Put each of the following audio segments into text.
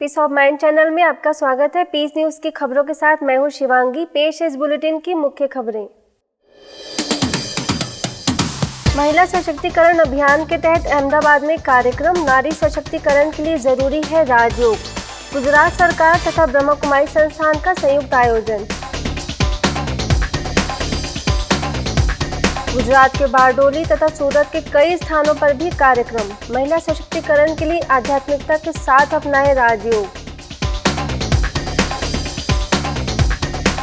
Piece of mind channel में आपका स्वागत है। पीस न्यूज की खबरों के साथ मैं हूं शिवांगी। पेश है इस बुलेटिन की मुख्य खबरें। महिला सशक्तिकरण अभियान के तहत अहमदाबाद में कार्यक्रम, नारी सशक्तिकरण के लिए जरूरी है राजयोग। गुजरात सरकार तथा ब्रह्मा कुमारी संस्थान का संयुक्त आयोजन। गुजरात के बारडोली तथा सूरत के कई स्थानों पर भी कार्यक्रम, महिला सशक्तिकरण के लिए आध्यात्मिकता के साथ अपनाए राजयोग।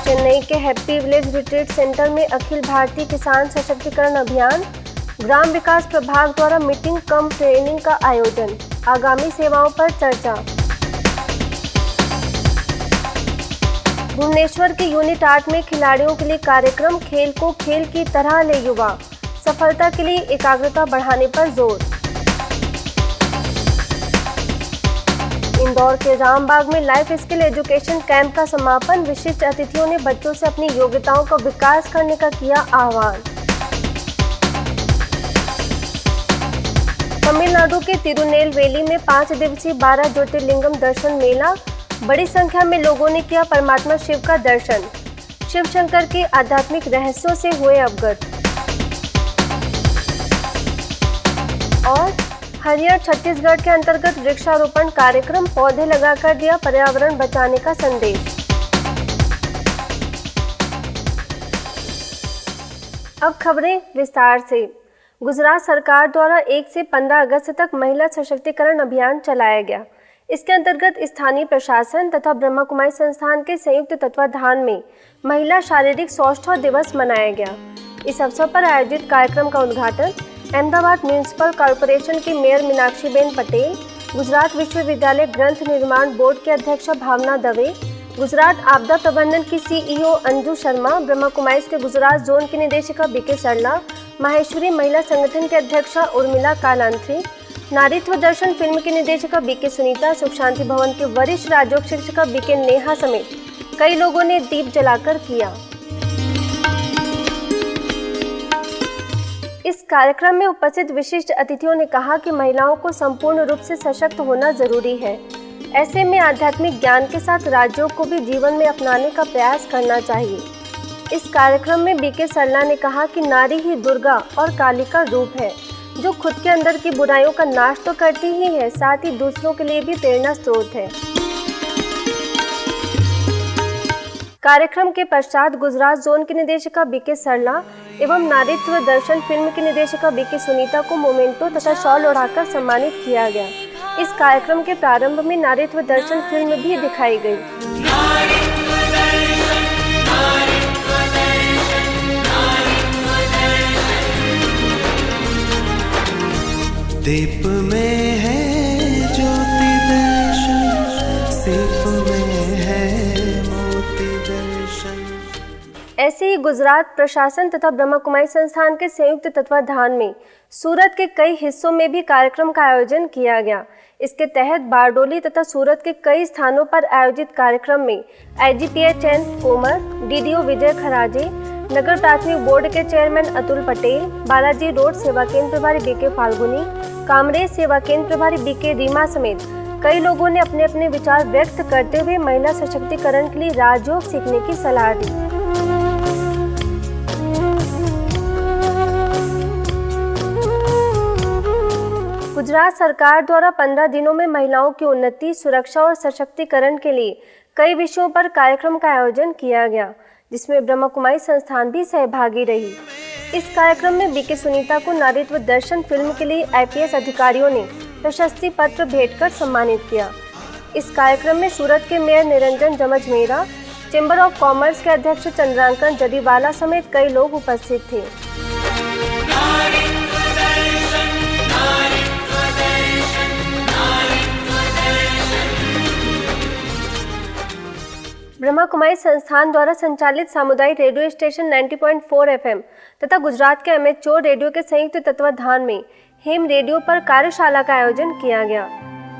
चेन्नई के हैप्पी विलेज रिट्रीट सेंटर में अखिल भारतीय किसान सशक्तिकरण अभियान, ग्राम विकास प्रभाग द्वारा मीटिंग कम ट्रेनिंग का आयोजन, आगामी सेवाओं पर चर्चा। भुवनेश्वर के यूनिट 8 में खिलाड़ियों के लिए कार्यक्रम, खेल को खेल की तरह ले युवा, सफलता के लिए एकाग्रता बढ़ाने पर जोर। इंदौर के रामबाग में लाइफ स्किल एजुकेशन कैंप का समापन, विशिष्ट अतिथियों ने बच्चों से अपनी योग्यताओं का विकास करने का किया आह्वान। तमिलनाडु के तिरुनेलवेली में 5 दिवसीय 12 ज्योतिर्लिंगम दर्शन मेला, बड़ी संख्या में लोगों ने किया परमात्मा शिव का दर्शन, शिव शंकर के आध्यात्मिक रहस्यों से हुए अवगत। और हरियर छत्तीसगढ़ के अंतर्गत वृक्षारोपण कार्यक्रम, पौधे लगाकर दिया पर्यावरण बचाने का संदेश। अब खबरें विस्तार से। गुजरात सरकार द्वारा 1 से 15 अगस्त तक महिला सशक्तिकरण अभियान चलाया गया। इसके अंतर्गत स्थानीय प्रशासन तथा ब्रह्मा कुमारी संस्थान के संयुक्त तत्वाधान में महिला शारीरिक सौष्ठव दिवस मनाया गया। इस अवसर पर आयोजित कार्यक्रम का उद्घाटन अहमदाबाद म्यूनिसिपल कॉरपोरेशन की मेयर मीनाक्षीबेन पटेल, गुजरात विश्वविद्यालय ग्रंथ निर्माण बोर्ड के अध्यक्षा भावना दवे, गुजरात आपदा प्रबंधन की सीईओ अंजू शर्मा, ब्रह्मा कुमारी के गुजरात जोन की निदेशिका बीके सरला, माहेश्वरी महिला संगठन के अध्यक्षा उर्मिला कालांत्री, नारीत्व दर्शन फिल्म की निदेशिका बीके सुनीता, सुख शांति भवन के वरिष्ठ राजयोग शिक्षिका बीके नेहा समेत कई लोगों ने दीप जलाकर किया। इस कार्यक्रम में उपस्थित विशिष्ट अतिथियों ने कहा कि महिलाओं को संपूर्ण रूप से सशक्त होना जरूरी है। ऐसे में आध्यात्मिक ज्ञान के साथ राजयोग को भी जीवन में अपनाने का प्रयास करना चाहिए। इस कार्यक्रम में बीके सरला ने कहा कि नारी ही दुर्गा और काली का रूप है, जो खुद के अंदर की बुराइयों का नाश तो करती ही है, साथ ही दूसरों के लिए भी प्रेरणा स्रोत है। कार्यक्रम के पश्चात गुजरात जोन की निदेशिका बीके सरला एवं नारीत्व दर्शन फिल्म की निदेशिका बीके सुनीता को मोमेंटो तथा शॉल ओढ़ाकर सम्मानित किया गया। इस कार्यक्रम के प्रारंभ में नारीत्व दर्शन फिल्म भी दिखाई गई। दीप में है ज्योति दर्शन, सीप में है मोती दर्शन। ऐसे ही गुजरात प्रशासन तथा ब्रह्मा कुमारी संस्थान के संयुक्त तत्वाधान में सूरत के कई हिस्सों में भी कार्यक्रम का आयोजन किया गया। इसके तहत बारडोली तथा सूरत के कई स्थानों पर आयोजित कार्यक्रम में IGPHN कोमर, DDO विजय खराजे, नगर प्राथमिक बोर्ड के चेयरमैन अतुल पटेल, बालाजी रोड सेवा केंद्र प्रभारी बीके फाल्गुनी, कामरेज सेवा केंद्र प्रभारी बीके रीमा समेत कई लोगों ने अपने अपने विचार व्यक्त करते हुए महिला सशक्तिकरण के लिए राजयोग सीखने की सलाह दी। गुजरात सरकार द्वारा 15 दिनों में महिलाओं की उन्नति, सुरक्षा और सशक्तिकरण के लिए कई विषयों पर कार्यक्रम का आयोजन किया गया, जिसमें ब्रह्मा कुमारी संस्थान भी सहभागी रही। इस कार्यक्रम में बीके सुनीता को नारीत्व दर्शन फिल्म के लिए IPS अधिकारियों ने प्रशस्ति पत्र भेंट कर सम्मानित किया। इस कार्यक्रम में सूरत के mayor Niranjan Zanzmera, chamber of commerce के अध्यक्ष चंद्रांकन जदीवाला समेत कई लोग उपस्थित थे। ब्रह्मा कुमारी संस्थान द्वारा संचालित सामुदायिक रेडियो स्टेशन 90.4 FM तथा गुजरात के एमेच्योर रेडियो के संयुक्त तत्वाधान में हेम रेडियो पर कार्यशाला का आयोजन किया गया।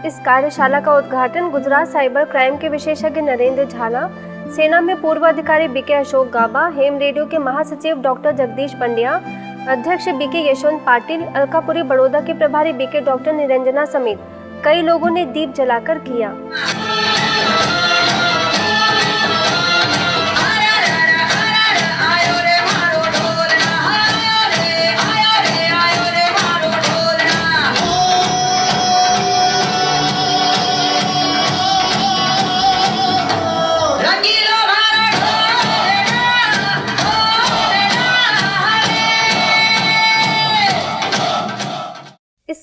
इस कार्यशाला का उद्घाटन गुजरात साइबर क्राइम के विशेषज्ञ नरेंद्र झाला, सेना में पूर्व अधिकारी बीके अशोक गाबा, हेम रेडियो के महासचिव डॉक्टर जगदीश पंड्या, अध्यक्ष बीके यशवंत पाटिल, अलकापुरी बड़ौदा के प्रभारी बीके डॉक्टर निरंजना समेत कई लोगों ने दीप जलाकर किया।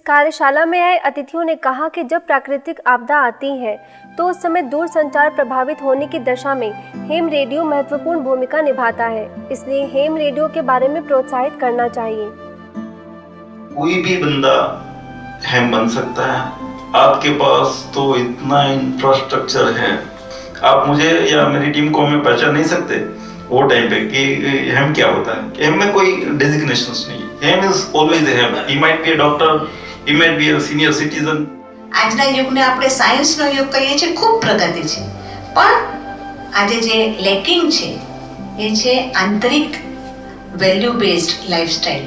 कार्यशाला में आए अतिथियों ने कहा कि जब प्राकृतिक आपदा आती है तो उस समय दूर संचार प्रभावित होने की दशा में हेम रेडियो महत्वपूर्ण भूमिका निभाता है, इसलिए हेम रेडियो के बारे में प्रोत्साहित करना चाहिए। कोई भी बंदा हेम बन सकता है। आपके पास तो इतना इंफ्रास्ट्रक्चर है, आप मुझे या मेरी टीम को हमें पहचान नहीं सकते वो टाइम पे कि हेम क्या होता है। हेम में कोई डेजिग्नेशंस नहीं है। Hem is always Hem. He might be a doctor, he might be a senior citizen. આજના યુગને આપણે સાયન્સનો યુગ કહીએ છીએ, ખૂબ પ્રગતિ છે, પણ આજે જે લેકિંગ છે એ છે આંતરિક વેલ્યુ બેઝડ લાઈફસ્ટાઈલ।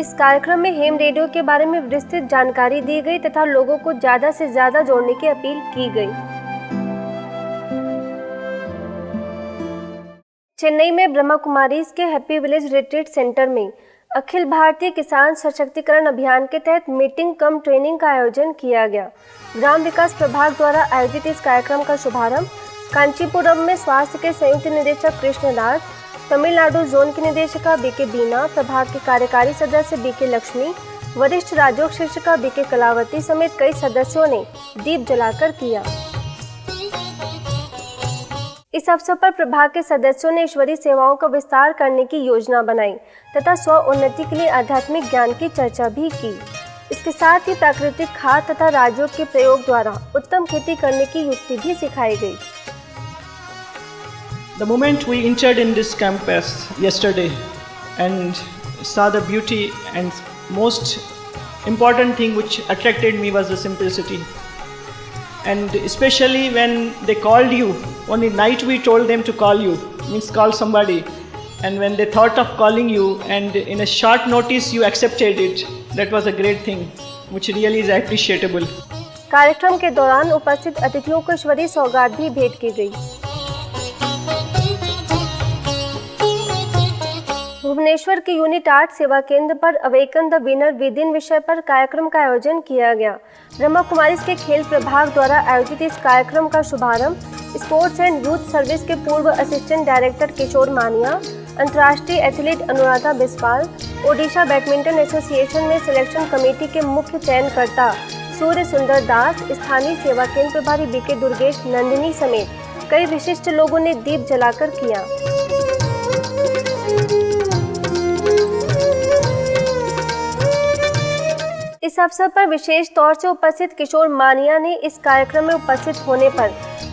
इस कार्यक्रम में हेम रेडियो के बारे में विस्तृत जानकारी दी गई तथा लोगों को ज्यादा से ज्यादा जोड़ने की अपील की गई। चेन्नई में ब्रह्मा कुमारीज के हैप्पी विलेज रिट्रीट सेंटर में अखिल भारतीय किसान सशक्तिकरण अभियान के तहत मीटिंग कम ट्रेनिंग का आयोजन किया गया। ग्राम विकास प्रभाग द्वारा आयोजित इस कार्यक्रम का शुभारंभ कांचीपुरम में स्वास्थ्य के संयुक्त निदेशक कृष्णदास, तमिलनाडु जोन की निदेशिका बीके बीना, प्रभाग के कार्यकारी सदस्य बीके लक्ष्मी, वरिष्ठ राजयोग शिक्षिका बीके कलावती समेत कई सदस्यों ने दीप जलाकर किया। इस अवसर पर प्रभाग के सदस्यों ने ईश्वरीय सेवाओं का विस्तार करने की योजना बनाई तथा स्व उन्नति के लिए आध्यात्मिक ज्ञान की चर्चा भी की। इसके साथ ही प्राकृतिक खाद तथा राजयोग के प्रयोग द्वारा उत्तम खेती करने की युक्ति भी सिखाई गई। The moment we entered in this campus yesterday and saw the beauty and most important thing which attracted me was the simplicity. And especially when they called you, only night we told them to call you, means call somebody. And when they thought of calling you and in a short notice you accepted it, that was a great thing, which really is appreciable. कार्यक्रम के दौरान उपस्थित अतिथियों को ईश्वरीय सौगात भी भेंट की गई। भुवनेश्वर के यूनिट 8 सेवा केंद्र पर अवेकन द विनर विदिन विषय पर कार्यक्रम का आयोजन किया गया। ब्रह्मा कुमारीज के खेल प्रभाग द्वारा आयोजित इस कार्यक्रम का शुभारंभ स्पोर्ट्स एंड यूथ सर्विस के पूर्व असिस्टेंट डायरेक्टर किशोर मानिया, अंतर्राष्ट्रीय athlete Anuradha Biswal, Odisha badminton association में सिलेक्शन कमेटी के मुख्य चयनकर्ता सूर्य सुंदर दास, स्थानीय सेवा केंद्र प्रभारी बीके दुर्गेश नंदिनी समेत कई विशिष्ट लोगों ने दीप जलाकर किया। इस अवसर पर विशेष तौर से उपस्थित किशोर मानिया ने इस कार्यक्रम में उपस्थित होने पर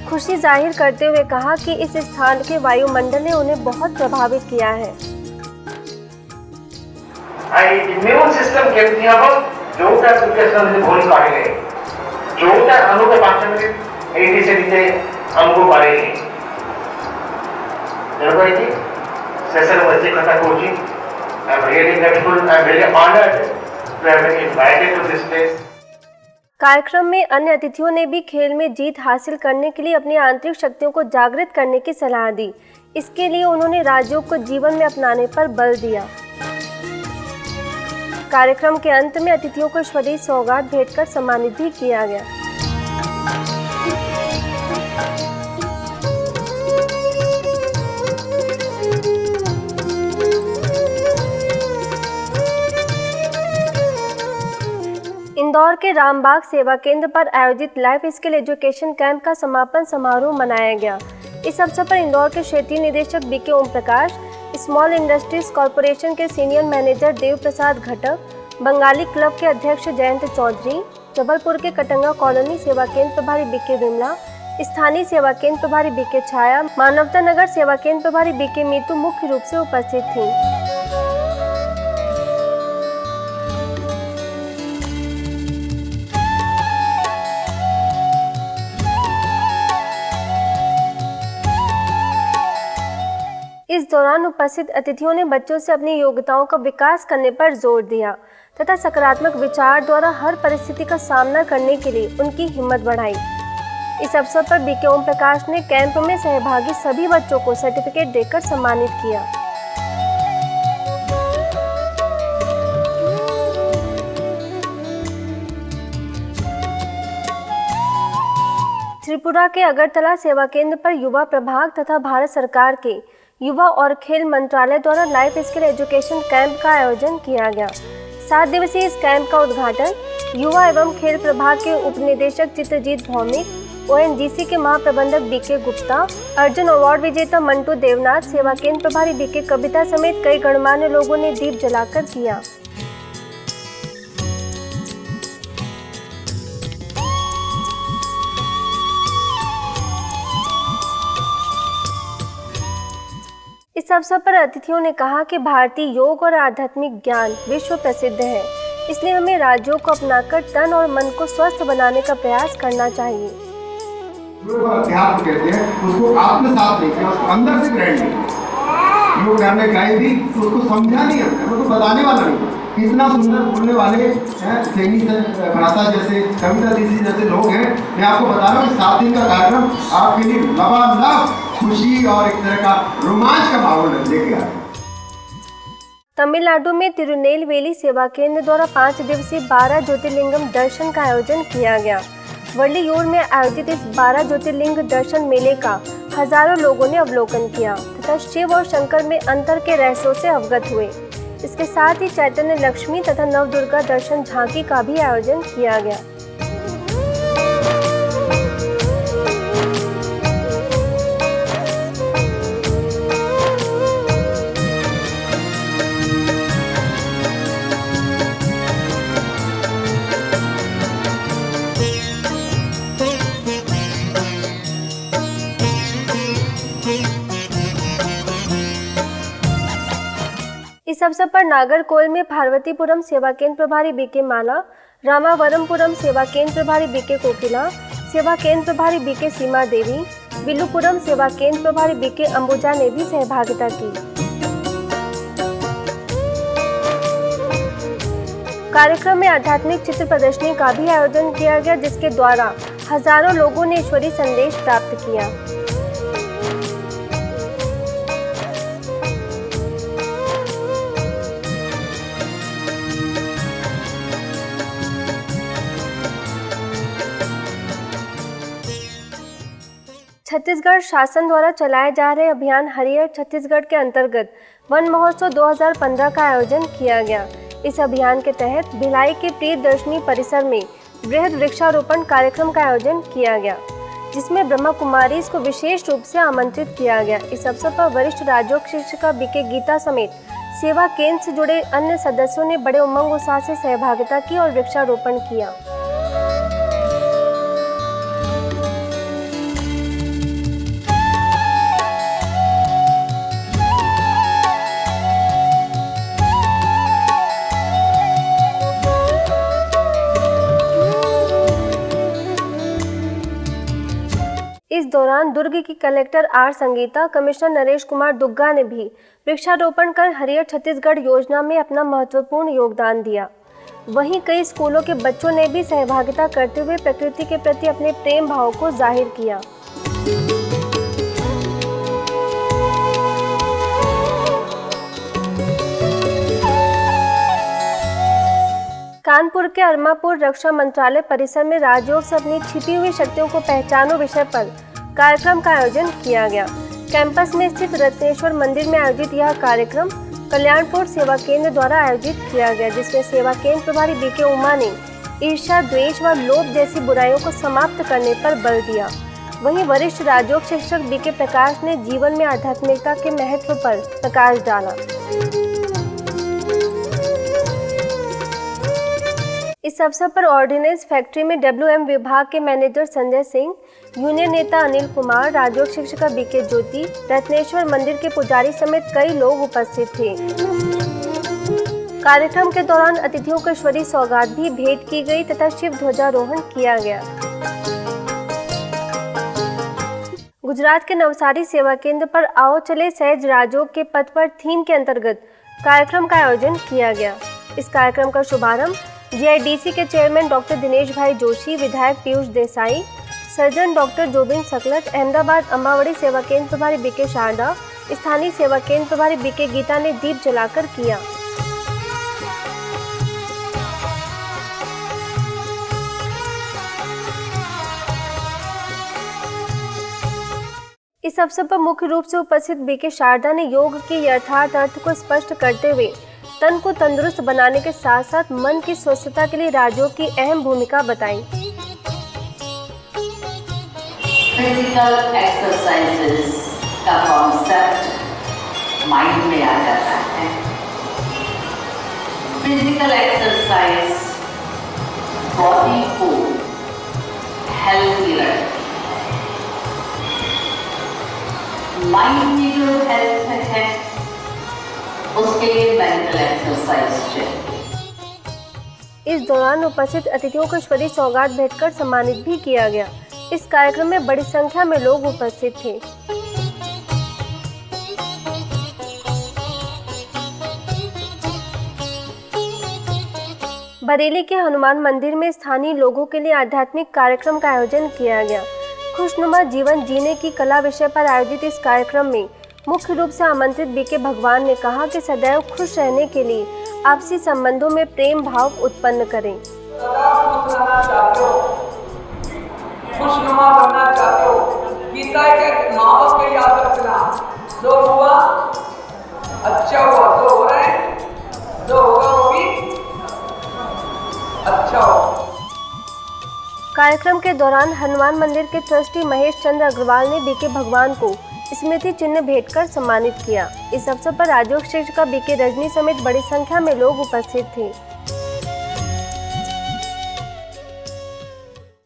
खुशी जाहिर करते हुए कहा कि इस स्थान के वायुमंडल ने उन्हें बहुत प्रभावित किया है। इम्यून सिस्टम केमती हम जोटा एजुकेशन भूल काढले जोटा अनुको 5 मिनिट एटी से नीचे हमको पारे जरूर है सेशन बच्चे कथा coaching I am really grateful I am very honoured to have been invited to this place. कार्यक्रम में अन्य अतिथियों ने भी खेल में जीत हासिल करने के लिए अपनी आंतरिक शक्तियों को जागृत करने की सलाह दी। इसके लिए उन्होंने राजयोग को जीवन में अपनाने पर बल दिया। कार्यक्रम के अंत में अतिथियों को ईश्वरीय सौगात भेंटकर सम्मानित भी किया गया। इंदौर के रामबाग सेवा केंद्र पर आयोजित लाइफ स्किल एजुकेशन कैंप का समापन समारोह मनाया गया। इस अवसर पर इंदौर के क्षेत्रीय निदेशक BK Om Prakash, small industries corporation के सीनियर मैनेजर देव प्रसाद घटक, बंगाली क्लब के अध्यक्ष जयंत चौधरी, जबलपुर के कटंगा कॉलोनी सेवा केंद्र प्रभारी बीके विमला, स्थानीय सेवा केंद्र प्रभारी बीके छाया, मानवता नगर सेवा केंद्र प्रभारी बीके मीतू मुख्य रूप से उपस्थित थी। इस दौरान उपस्थित अतिथियों ने बच्चों से अपनी योग्यताओं का विकास करने पर जोर दिया तथा सकारात्मक विचार द्वारा हर परिस्थिति का सामना करने के लिए उनकी हिम्मत बढ़ाई। इस अवसर पर बीके ओम प्रकाश ने कैंप में सहभागी सभी बच्चों को सर्टिफिकेट देकर सम्मानित किया। त्रिपुरा के अगरतला सेवा केंद्र पर युवा प्रभाग तथा भारत सरकार के युवा और खेल मंत्रालय द्वारा लाइफ स्किल एजुकेशन कैंप का आयोजन किया गया। 7 दिवसीय इस कैंप का उद्घाटन युवा एवं खेल प्रभाग के उप निदेशक चित्रजीत भौमिक, ONGC के महाप्रबंधक BK गुप्ता, अर्जुन अवार्ड विजेता मंटू देवनाथ, सेवा केंद्र प्रभारी BK कविता समेत कई गणमान्य लोगों ने दीप जलाकर किया। इस अवसर पर अतिथियों ने कहा कि भारतीय योग और आध्यात्मिक ज्ञान विश्व प्रसिद्ध है, इसलिए हमें राज्यों को अपनाकर तन और मन को स्वस्थ बनाने का प्रयास करना चाहिए। अध्यात्म कहते हैं, उसको आत्मसात नहीं किया, उसको अंदर से ग्रहण नहीं किया। योग करने गए भी तो उसको समझा नहीं, उसको बताने वाला नहीं। कितना सुंदर बोलने वाले सैनी भ्राता जैसे, कविता दीदी जैसे लोग हैं। मैं आपको बता रहा हूँ 7 दिन का कार्यक्रम आपके लिए लबालब खुशी और एक तरह का रोमांच का माहौल लेके आए। तमिलनाडु में तिरुनेलवेली सेवा केंद्र द्वारा 5 दिवसीय 12 ज्योतिर्लिंगम दर्शन का आयोजन किया गया। वल्लियूर में आयोजित इस 12 ज्योतिर्लिंग दर्शन मेले का हजारों लोगों ने अवलोकन किया तथा शिव और शंकर में अंतर के रहस्यों से अवगत हुए। इसके साथ ही चैतन्य लक्ष्मी तथा नवदुर्गा दर्शन झांकी का भी आयोजन किया गया। इस अवसर पर नागरकोइल में पार्वतीपुरम सेवा केंद्र प्रभारी BK माला, रामावरमपुरम सेवा केंद्र प्रभारी BK कोकिला, सेवा केंद्र प्रभारी BK सीमा देवी, विल्लुपुरम सेवा केंद्र प्रभारी BK अंबुजा ने भी सहभागिता की। कार्यक्रम में आध्यात्मिक चित्र प्रदर्शनी का भी आयोजन किया गया, जिसके द्वारा हजारों लोगों ने ईश्वरीय संदेश प्राप्त किया। छत्तीसगढ़ शासन द्वारा चलाए जा रहे अभियान हरियर छत्तीसगढ़ के अंतर्गत वन महोत्सव 2015 का आयोजन किया गया। इस अभियान के तहत भिलाई के प्रियदर्शनी परिसर में बृहद वृक्षारोपण कार्यक्रम का आयोजन किया गया, जिसमें ब्रह्मा कुमारीज को विशेष रूप से आमंत्रित किया गया। इस अवसर पर वरिष्ठ राजयोग शिक्षिका BK गीता समेत सेवा केंद्र से जुड़े अन्य सदस्यों ने बड़े उमंग उत्साह से सहभागिता की और वृक्षारोपण किया। इस दौरान दुर्ग की collector R Sangeeta, commissioner Naresh Kumar Dugga ने भी वृक्षारोपण कर हरियर छत्तीसगढ़ योजना में अपना महत्वपूर्ण योगदान दिया। वहीं कई स्कूलों के बच्चों ने भी सहभागिता करते हुए प्रकृति के प्रति अपने प्रेम भाव को जाहिर किया। कानपुर के अरमापुर रक्षा मंत्रालय परिसर में राजयोग से अपनी छिपी हुई शक्तियों को पहचानो विषय पर कार्यक्रम का आयोजन किया गया। कैंपस में स्थित रत्नेश्वर मंदिर में आयोजित यह कार्यक्रम कल्याणपुर सेवा केंद्र द्वारा आयोजित किया गया, जिसमें सेवा केंद्र प्रभारी BK उमा ने ईर्ष्या, द्वेष व लोभ जैसी बुराइयों को समाप्त करने पर बल दिया। वहीं वरिष्ठ राजयोग शिक्षक BK प्रकाश ने जीवन में आध्यात्मिकता के महत्व पर प्रकाश डाला। इस अवसर पर ऑर्डिनेंस फैक्ट्री में WM विभाग के मैनेजर संजय सिंह, यूनियन नेता अनिल कुमार, राजयोग शिक्षिका BK ज्योति, रत्नेश्वर मंदिर के पुजारी समेत कई लोग उपस्थित थे। कार्यक्रम के दौरान अतिथियों को ईश्वरीय सौगात भी भेंट की गई तथा शिव ध्वजारोहण किया गया। गुजरात के नवसारी सेवा केंद्र पर आओ चले सहज राजयोग के पथ पर थीम के अंतर्गत कार्यक्रम का आयोजन किया गया। इस कार्यक्रम का शुभारंभ GIDC के चेयरमैन डॉक्टर दिनेश भाई जोशी, विधायक पीयूष देसाई, सर्जन डॉक्टर जोबिन सकलट, अहमदाबाद अम्बावड़ी सेवा केंद्र प्रभारी BK शारदा, स्थानीय सेवा केंद्र प्रभारी BK गीता ने दीप जलाकर किया। इस अवसर पर मुख्य रूप से उपस्थित BK शारदा ने योग के यथार्थ अर्थ को स्पष्ट करते हुए तन को तंदुरुस्त बनाने के साथ साथ मन की स्वस्थता के लिए राजयोग की अहम भूमिका बताई। फिजिकल एक्सरसाइजेस का कॉन्सेप्ट माइंड में आ जाता है। फिजिकल एक्सरसाइज बॉडी को हेल्थी रखती है। माइंड की जो हेल्थ है उसके लिए मेंटल एक्सरसाइज चाहिए। इस दौरान उपस्थित अतिथियों को ईश्वरीय सौगात भेंटकर सम्मानित भी किया गया। इस कार्यक्रम में बड़ी संख्या में लोग उपस्थित थे। बरेली के हनुमान मंदिर में स्थानीय लोगों के लिए आध्यात्मिक कार्यक्रम का आयोजन किया गया। खुशनुमा जीवन जीने की कला विषय पर आयोजित इस कार्यक्रम में मुख्य रूप से आमंत्रित बीके भगवान ने कहा कि सदैव खुश रहने के लिए आपसी संबंधों में प्रेम भाव उत्पन्न करें। खुशनुमा बनना चाहते हो, गीता के नाम को याद रखना, जो हुआ अच्छा हुआ, जो हो रहा है, जो होगा वो भी अच्छा हो। कार्यक्रम के दौरान हनुमान मंदिर के ट्रस्टी महेश चंद्र अग्रवाल ने बीके भगवान को स्मृति चिन्ह भेंटकर सम्मानित किया। इस अवसर पर राजयोग शिक्षिका बीके रजनी समेत बड़ी संख्या में लोग उपस्थित थे।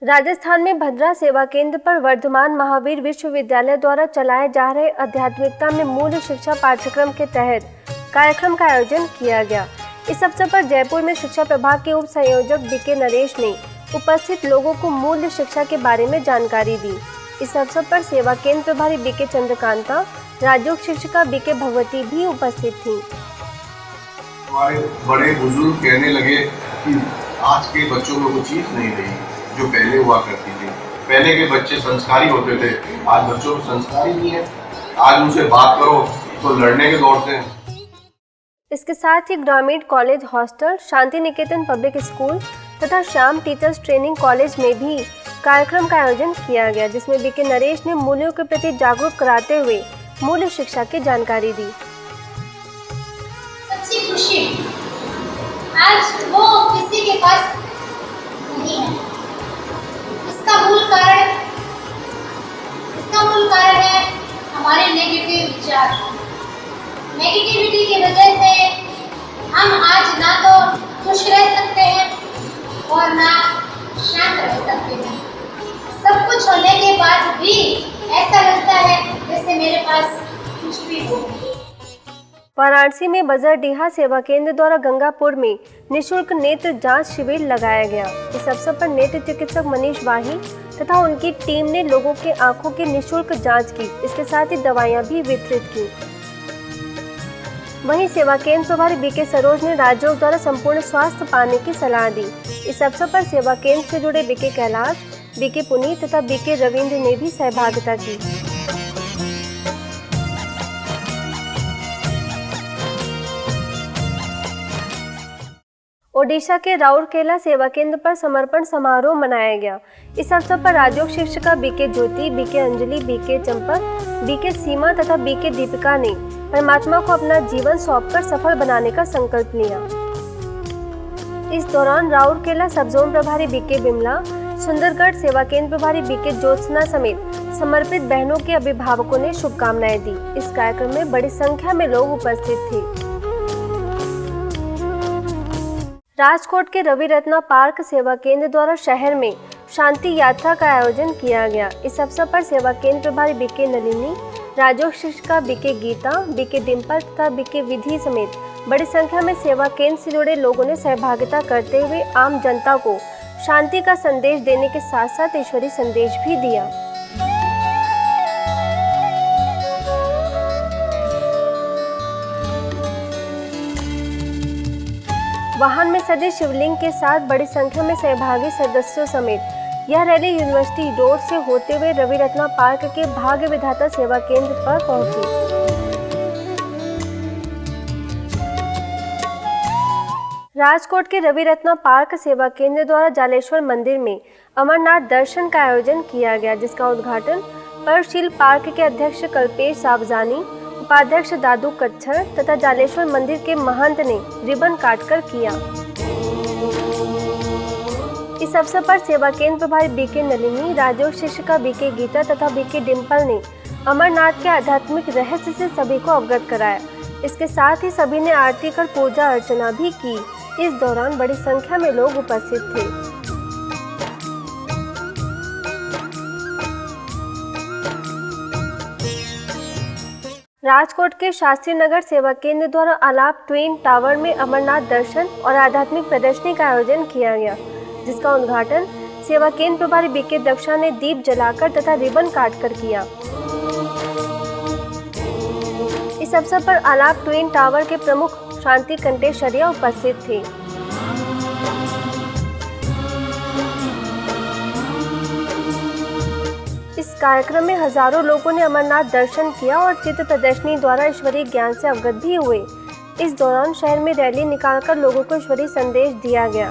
राजस्थान में भद्रा सेवा केंद्र पर वर्धमान महावीर विश्वविद्यालय द्वारा चलाए जा रहे आध्यात्मिकता में मूल्य शिक्षा पाठ्यक्रम के तहत कार्यक्रम का आयोजन किया गया। इस अवसर पर जयपुर में शिक्षा प्रभाग के उप संयोजक बीके नरेश ने उपस्थित लोगों को मूल्य शिक्षा के बारे में जानकारी दी। इस अवसर पर सेवा केंद्र प्रभारी बीके चंद्रकांता, राजयोग शिक्षिका बीके भगवती भी उपस्थित थी। हमारे बड़े बुजुर्ग कहने लगे कि आज के बच्चों में वो चीज नहीं रही जो पहले हुआ करती थी। पहले के बच्चे संस्कारी होते थे, आज बच्चों में संस्कारी नहीं है। आज उनसे बात करो तो लड़ने के दौड़ते हैं। इसके साथ ही ग्रामीण college hostel, Shanti Niketan public school तथा श्याम टीचर्स ट्रेनिंग कॉलेज में भी कार्यक्रम का आयोजन किया गया, जिसमें बीके नरेश ने मूल्यों के प्रति जागरूक कराते हुए मूल्य शिक्षा की जानकारी दी। सच्ची खुशी आज वो किसी के पास नहीं है। इसका मूल कारण है हमारे नेगेटिव विचार। नेगेटिविटी की वजह से हम आज ना तो खुश रह सकते हैं और ना शांत रह सकते हैं। सब कुछ होने के बाद भी ऐसा लगता है जैसे मेरे पास कुछ भी हो। वाराणसी में बजरडीहा सेवा केंद्र द्वारा गंगापुर में निःशुल्क नेत्र जांच शिविर लगाया गया। इस अवसर पर नेत्र चिकित्सक मनीष वाही तथा उनकी टीम ने लोगों के आंखों की निःशुल्क जांच की। इसके साथ ही दवाइयां भी वितरित की। वहीं सेवा केंद्र प्रभारी बीके सरोज ने राजयोग द्वारा संपूर्ण स्वास्थ्य पाने की सलाह दी। इस अवसर पर सेवा केंद्र से जुड़े बीके कैलाश, बीके पुनीत तथा बीके रविंद्र ने भी सहभागिता की। ओडिशा के राउरकेला सेवा केंद्र पर समर्पण समारोह मनाया गया। इस अवसर पर राजयोग शिक्षिका BK Jyoti, BK Anjali, BK Champak, BK Seema तथा बीके दीपिका ने परमात्मा को अपना जीवन सौंपकर सफल बनाने का संकल्प लिया। इस दौरान राउरकेला सब जोन प्रभारी बीके बिमला, सुंदरगढ़ सेवा केंद्र प्रभारी बीके ज्योत्सना समेत समर्पित बहनों के अभिभावकों ने शुभकामनाएं दी। इस कार्यक्रम में बड़ी संख्या में लोग उपस्थित थे। राजकोट के रवि रत्ना पार्क सेवा केंद्र द्वारा शहर में शांति यात्रा का आयोजन किया गया। इस अवसर पर सेवा केंद्र प्रभारी बीके नलिनी, राजयोग शिक्षिका बीके गीता, बीके डिम्पल तथा बीके विधि समेत बड़ी संख्या में सेवा केंद्र से जुड़े लोगों ने सहभागिता करते हुए आम जनता को शांति का संदेश देने के साथ साथ ईश्वरीय संदेश भी दिया। वाहन में सजे शिवलिंग के साथ बड़ी संख्या में सहभागी सदस्यों समेत यह रैली यूनिवर्सिटी रोड से होते हुए रवि रत्ना पार्क के भाग्य विधाता सेवा केंद्र पर पहुंची। राजकोट के रवि रत्ना पार्क सेवा केंद्र द्वारा जालेश्वर मंदिर में अमरनाथ दर्शन का आयोजन किया गया, जिसका उद्घाटन पर्वशील पार्क के अध्यक्ष कल्पेश सावजानी, उपाध्यक्ष दादू कच्छर तथा जालेश्वर मंदिर के महंत ने रिबन काटकर किया। इस अवसर पर सेवा केंद्र प्रभारी बीके नलिनी, राजयोग शिक्षिका बीके गीता तथा बीके डिम्पल ने अमरनाथ के आध्यात्मिक रहस्य से सभी को अवगत कराया। इसके साथ ही सभी ने आरती कर पूजा अर्चना भी की। इस दौरान बड़ी संख्या में लोग उपस्थित थे। राजकोट के शास्त्री नगर सेवा केंद्र द्वारा आलाप ट्विन टावर में अमरनाथ दर्शन और आध्यात्मिक प्रदर्शनी का आयोजन किया गया, जिसका उद्घाटन सेवा केंद्र प्रभारी बीके दक्षा ने दीप जलाकर तथा रिबन काटकर किया। इस अवसर पर आलाप ट्विन टावर के प्रमुख शांति कंटेशरिया उपस्थित थे। इस कार्यक्रम में हजारों लोगों ने अमरनाथ दर्शन किया और चित्र प्रदर्शनी द्वारा ईश्वरीय ज्ञान से अवगत भी हुए। इस दौरान शहर में रैली निकालकर लोगों को ईश्वरीय संदेश दिया गया।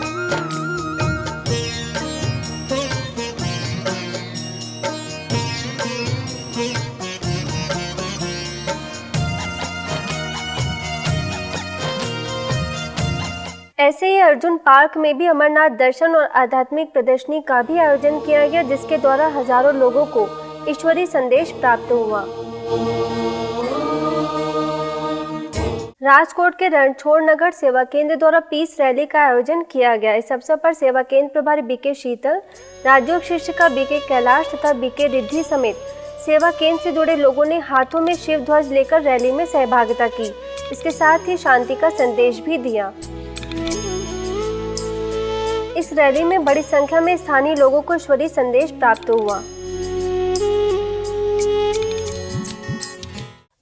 ऐसे ही अर्जुन पार्क में भी अमरनाथ दर्शन और आध्यात्मिक प्रदर्शनी का भी आयोजन किया गया, जिसके द्वारा हजारों लोगों को ईश्वरीय संदेश प्राप्त हुआ। राजकोट के रणछोड़ नगर सेवा केंद्र द्वारा पीस रैली का आयोजन किया गया। इस अवसर पर सेवा केंद्र प्रभारी बीके शीतल, राजयोग शिक्षिका बीके कैलाश तथा बीके रिद्धि समेत सेवा केंद्र से जुड़े लोगों ने हाथों में शिव ध्वज लेकर रैली में सहभागिता की। इसके साथ ही शांति का संदेश भी दिया। इस रैली में बड़ी संख्या में स्थानीय लोगों को ईश्वरीय संदेश प्राप्त हुआ।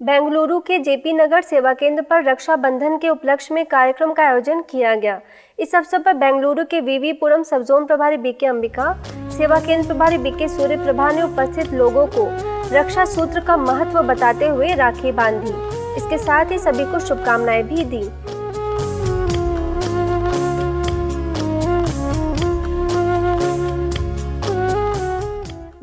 बेंगलुरु के जेपी नगर सेवा केंद्र पर रक्षाबंधन के उपलक्ष्य में कार्यक्रम का आयोजन किया गया। इस अवसर पर बेंगलुरु के वीवीपुरम सब जोन प्रभारी बीके अंबिका, सेवा केंद्र प्रभारी बीके सूर्य प्रभा ने उपस्थित लोगों को रक्षा सूत्र का महत्व बताते हुए राखी बांधी। इसके साथ ही सभी को शुभकामनाएं भी दी।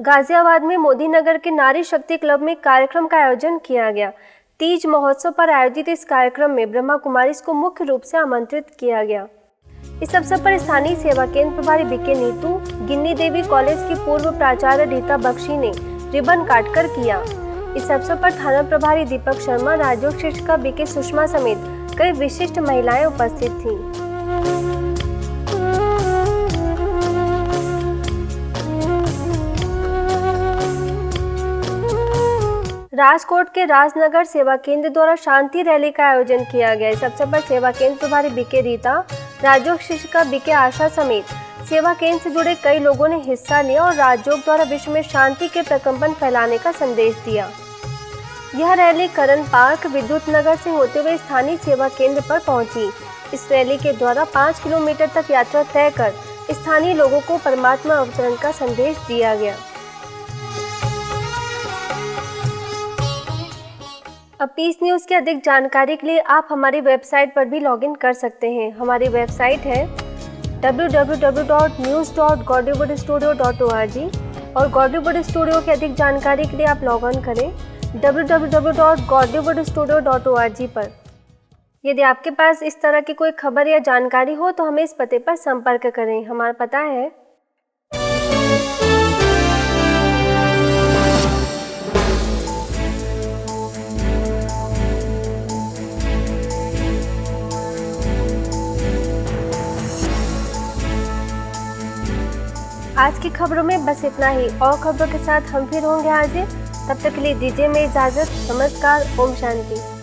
गाजियाबाद में मोदी नगर के नारी शक्ति क्लब में कार्यक्रम का आयोजन किया गया। तीज महोत्सव पर आयोजित इस कार्यक्रम में ब्रह्मा कुमारी को मुख्य रूप से आमंत्रित किया गया। इस अवसर पर स्थानीय सेवा केंद्र प्रभारी बीके नीतू, गिन्नी देवी कॉलेज की पूर्व प्राचार्य रीता बख्शी ने रिबन काटकर किया। इस अवसर पर थाना प्रभारी दीपक शर्मा, राजयोग शिक्षिका बीके सुषमा समेत कई विशिष्ट महिलाएं उपस्थित थीं। राजकोट के राजनगर सेवा केंद्र द्वारा शांति रैली का आयोजन किया गया। इस अवसर पर सेवा केंद्र प्रभारी बीके रीता, राजयोग शिक्षिका बीके आशा समेत सेवा केंद्र से जुड़े कई लोगों ने हिस्सा लिया और राजयोग द्वारा विश्व में शांति के प्रकंपन फैलाने का संदेश दिया। यह रैली करण पार्क, विद्युत नगर से होते हुए स्थानीय सेवा केंद्र पर पहुंची। इस रैली के द्वारा 5 किलोमीटर तक यात्रा तय कर स्थानीय लोगों को परमात्मा अवतरण का संदेश दिया गया। अब पीस न्यूज़ की अधिक जानकारी के लिए आप हमारी वेबसाइट पर भी लॉगिन कर सकते हैं। हमारी वेबसाइट है www.news.godlywoodstudio.org और गॉडलीवुड स्टूडियो की अधिक जानकारी के लिए आप लॉग ऑन करें www.godlywoodstudio.org पर। यदि आपके पास इस तरह की कोई खबर या जानकारी हो तो हमें इस पते पर संपर्क करें। हमारा पता है आज की खबरों में बस इतना ही। और खबरों के साथ हम फिर होंगे हाजिर। तब तक के लिए दीजिए मैं इजाजत। नमस्कार। ओम शांति।